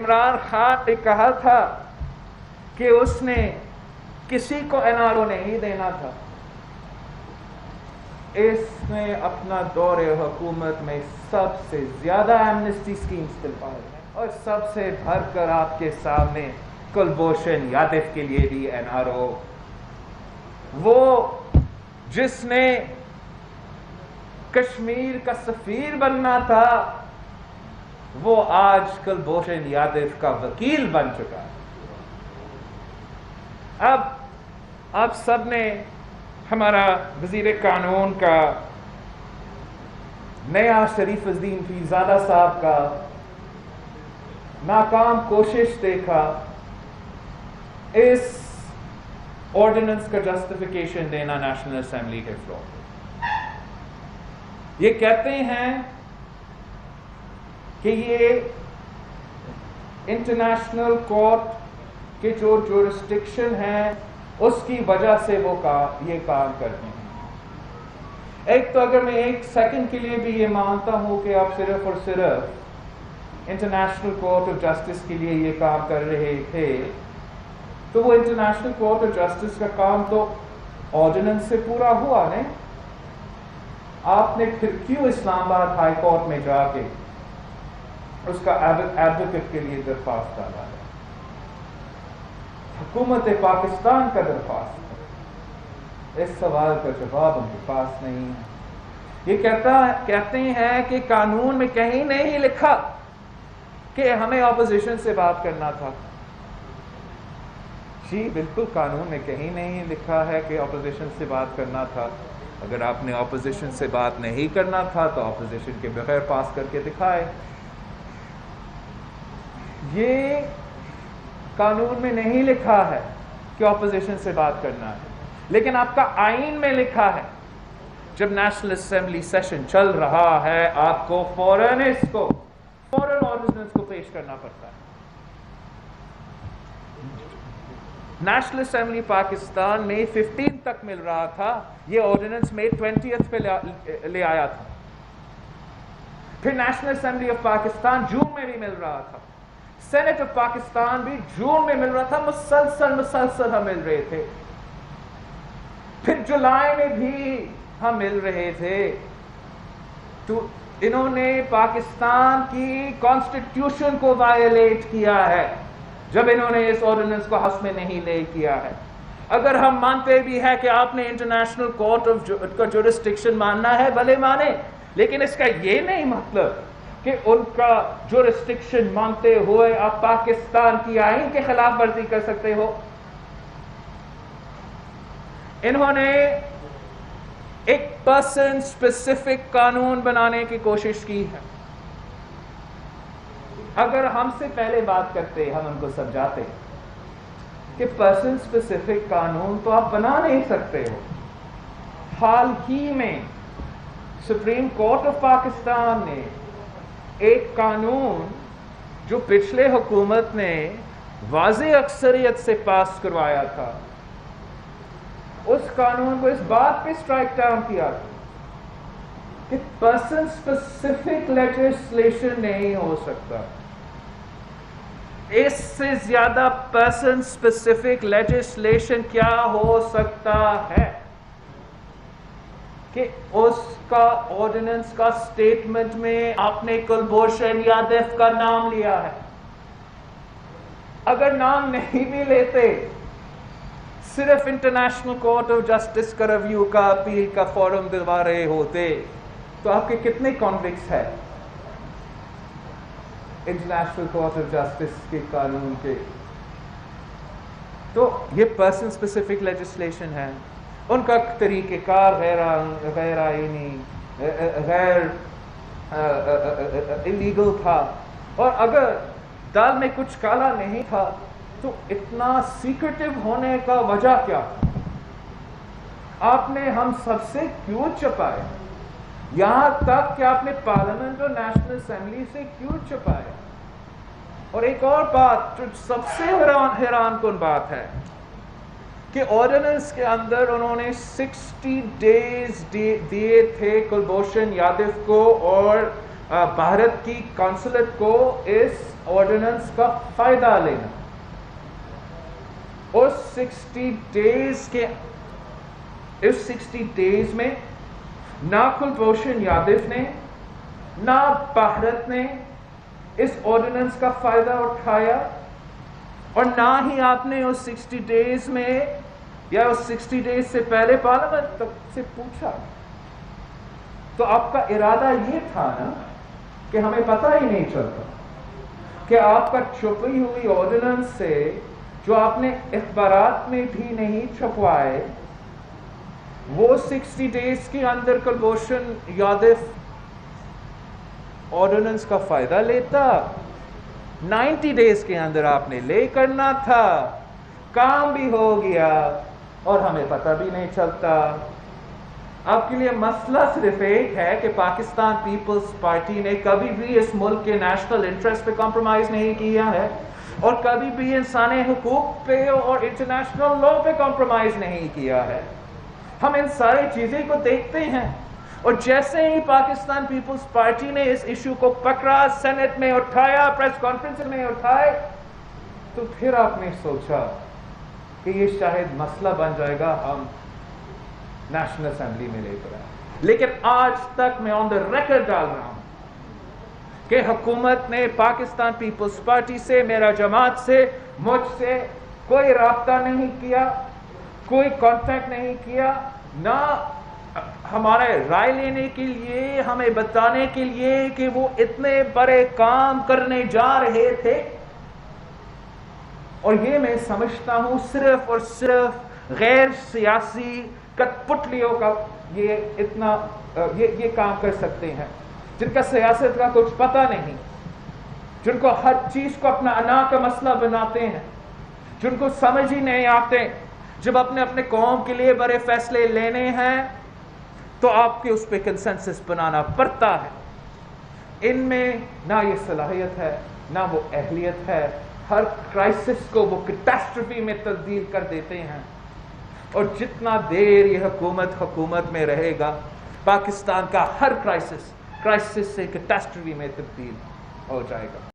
عمران خان نے کہا تھا کہ اس نے کسی کو NRO نہیں دینا تھا، اس نے اپنا دور حکومت میں سب سے زیادہ ایمنسٹی سکیمز دلوائے ہیں، اور سب سے بھر کر آپ کے سامنے کلبھوشن یادو کے لیے بھی NRO، وہ جس نے کشمیر کا سفیر بننا تھا وہ آج کلبھوشن یادو کا وکیل بن چکا ہے۔ اب آپ سب نے ہمارا وزیر قانون کا نیا شریف الدین پیرزادہ صاحب کا ناکام کوشش دیکھا اس آرڈیننس کا جسٹیفیکیشن دینا نیشنل اسمبلی کے فلور۔ یہ کہتے ہیں کہ یہ انٹرنیشنل کورٹ کے جو جورسڈکشن ہیں اس کی وجہ سے وہ یہ کام کرتے ہیں۔ ایک تو اگر میں ایک سیکنڈ کے لیے بھی یہ مانتا ہوں کہ آپ صرف اور صرف انٹرنیشنل کورٹ آف جسٹس کے لیے یہ کام کر رہے تھے، تو وہ انٹرنیشنل کورٹ آف جسٹس کا کام تو آرڈیننس سے پورا ہوا نہیں، آپ نے پھر کیوں اسلام آباد ہائی کورٹ میں جا کے اس کا ایڈوکیٹ کے لیے درخواست ڈالا ہے؟ حکومت پاکستان کا درخواست ہے، اس سوال کا جواب ان کے پاس نہیں ہے۔ یہ کہتے ہیں کہ قانون میں کہیں نہیں لکھا کہ ہمیں اپوزیشن سے بات کرنا تھا۔ جی بالکل، قانون میں کہیں نہیں لکھا ہے کہ اپوزیشن سے بات کرنا تھا۔ اگر آپ نے اپوزیشن سے بات نہیں کرنا تھا تو اپوزیشن کے بغیر پاس کر کے دکھائے۔ یہ قانون میں نہیں لکھا ہے کہ اپوزیشن سے بات کرنا ہے، لیکن آپ کا آئین میں لکھا ہے جب نیشنل اسمبلی سیشن چل رہا ہے آپ کو فوراً آرڈیننس کو پیش کرنا پڑتا ہے۔ نیشنل اسمبلی پاکستان میں 15 تک مل رہا تھا، یہ آرڈیننس میں 20 پہ لے آیا تھا۔ پھر نیشنل اسمبلی آف پاکستان جون میں بھی مل رہا تھا، سینٹ آف پاکستان بھی جون میں مل رہا تھا، مسلسل ہم مل رہے تھے۔ پھر جولائی میں بھی ہم مل رہے تھے۔ تو انہوں نے پاکستان کی کانسٹیٹیوشن کو وائلیٹ کیا ہے جب انہوں نے اس آرڈیننس کو حسم میں نہیں لے کیا ہے۔ اگر ہم مانتے بھی ہیں کہ آپ نے انٹرنیشنل کورٹ کا جورسڈکشن ماننا ہے، بھلے مانے، لیکن اس کا یہ نہیں مطلب کہ ان کا جورسڈکشن مانتے ہوئے آپ پاکستان کی آئین کے خلاف ورزی کر سکتے ہو۔ انہوں نے ایک پرسن اسپیسیفک قانون بنانے کی کوشش کی ہے۔ اگر ہم سے پہلے بات کرتے ہم ان کو سمجھاتے کہ پرسن اسپیسیفک قانون تو آپ بنا نہیں سکتے ہو۔ حال ہی میں سپریم کورٹ آف پاکستان نے ایک قانون جو پچھلے حکومت نے واضح اکثریت سے پاس کروایا تھا، اس قانون کو اس بات پہ اسٹرائک ڈاؤن کیا کہ پرسن اسپیسیفک لیجسلیشن نہیں ہو سکتا۔ اس سے زیادہ پرسن اسپیسیفک لیجسلیشن کیا ہو سکتا ہے کہ اس کا آرڈیننس کا سٹیٹمنٹ میں آپ نے کلبھوشن یادو کا نام لیا ہے۔ اگر نام نہیں بھی لیتے، صرف انٹرنیشنل کورٹ آف جسٹس کا ریویو کا اپیل کا فارم دلوا رہے ہوتے تو آپ کے کتنے کانوکٹس ہیں انٹرنیشنل کورٹ آف جسٹس کے قانون کے؟ تو یہ پرسن اسپیسیفک لیجسلیشن ہے، ان کا طریقہ کار غیر آئینی، غیر الیگل تھا، اور اگر دال میں کچھ کالا نہیں تھا تو اتنا سیکریٹو ہونے کا وجہ کیا تھا؟ آپ نے ہم سب سے کیوں چھپائے؟ یہاں تک کہ آپ نے پارلیمنٹ اور نیشنل اسمبلی سے کیوں چھپائے؟ اور ایک اور بات جو سب سے حیران کن بات ہے کہ آرڈیننس کے اندر انہوں نے 60 days دیے تھے کلبھوشن یادو کو اور بھارت کی کونسلیٹ کو اس آرڈیننس کا فائدہ لینا. اس 60 ڈیز میں نہ کلبھوشن یادو نے نہ بھارت نے اس آرڈیننس کا فائدہ اٹھایا، اور نہ ہی آپ نے اس 60 ڈیز میں یا اس 60 ڈیز سے پہلے پارلیمنٹ تک سے پوچھا. تو آپ کا ارادہ یہ تھا نا کہ ہمیں پتہ ہی نہیں چلتا کہ آپ کا چھپی ہوئی آرڈیننس سے جو آپ نے اخبارات میں بھی نہیں چھپوائے، وہ 60 ڈیز کے اندر کلبھوشن یادو آرڈیننس کا فائدہ لیتا. 90 ڈیز کے اندر آپ نے لے کرنا تھا، کام بھی ہو گیا اور ہمیں پتہ بھی نہیں چلتا. آپ کے لیے مسئلہ صرف ایک ہے کہ پاکستان پیپلز پارٹی نے کبھی بھی اس ملک کے نیشنل انٹرسٹ پہ کمپرومائز نہیں کیا ہے، اور کبھی بھی انسانی حقوق پہ اور انٹرنیشنل لا پہ کمپرومائز نہیں کیا ہے. ہم ان ساری چیزیں کو دیکھتے ہیں، اور جیسے ہی پاکستان پیپلز پارٹی نے اس ایشو کو پکڑا، سینٹ میں اٹھایا، پریس کانفرنس میں اٹھائے، تو پھر آپ نے سوچا کہ یہ شاید مسئلہ بن جائے گا، ہم نیشنل اسمبلی میں لے کر آئے. لیکن آج تک میں آن دا ریکارڈ ڈال رہا ہوں کہ حکومت نے پاکستان پیپلز پارٹی سے، میرا جماعت سے، مجھ سے کوئی رابطہ نہیں کیا، کوئی کانٹیکٹ نہیں کیا، نہ ہمارے رائے لینے کے لیے، ہمیں بتانے کے لیے کہ وہ اتنے بڑے کام کرنے جا رہے تھے. اور یہ میں سمجھتا ہوں صرف اور صرف غیر سیاسی کٹ پتلیوں کا یہ کام کر سکتے ہیں، جن کا سیاست کا کچھ پتہ نہیں، جن کو ہر چیز کو اپنا انا کا مسئلہ بناتے ہیں، جن کو سمجھ ہی نہیں آتے جب اپنے قوم کے لیے بڑے فیصلے لینے ہیں تو آپ کے اس پہ کنسنسس بنانا پڑتا ہے. ان میں نہ یہ صلاحیت ہے، نہ وہ اہلیت ہے. ہر کرائسس کو وہ کیٹاسٹروفی میں تبدیل کر دیتے ہیں، اور جتنا دیر یہ حکومت میں رہے گا، پاکستان کا ہر کرائسس سے کیٹاسٹروفی میں تبدیل ہو جائے گا.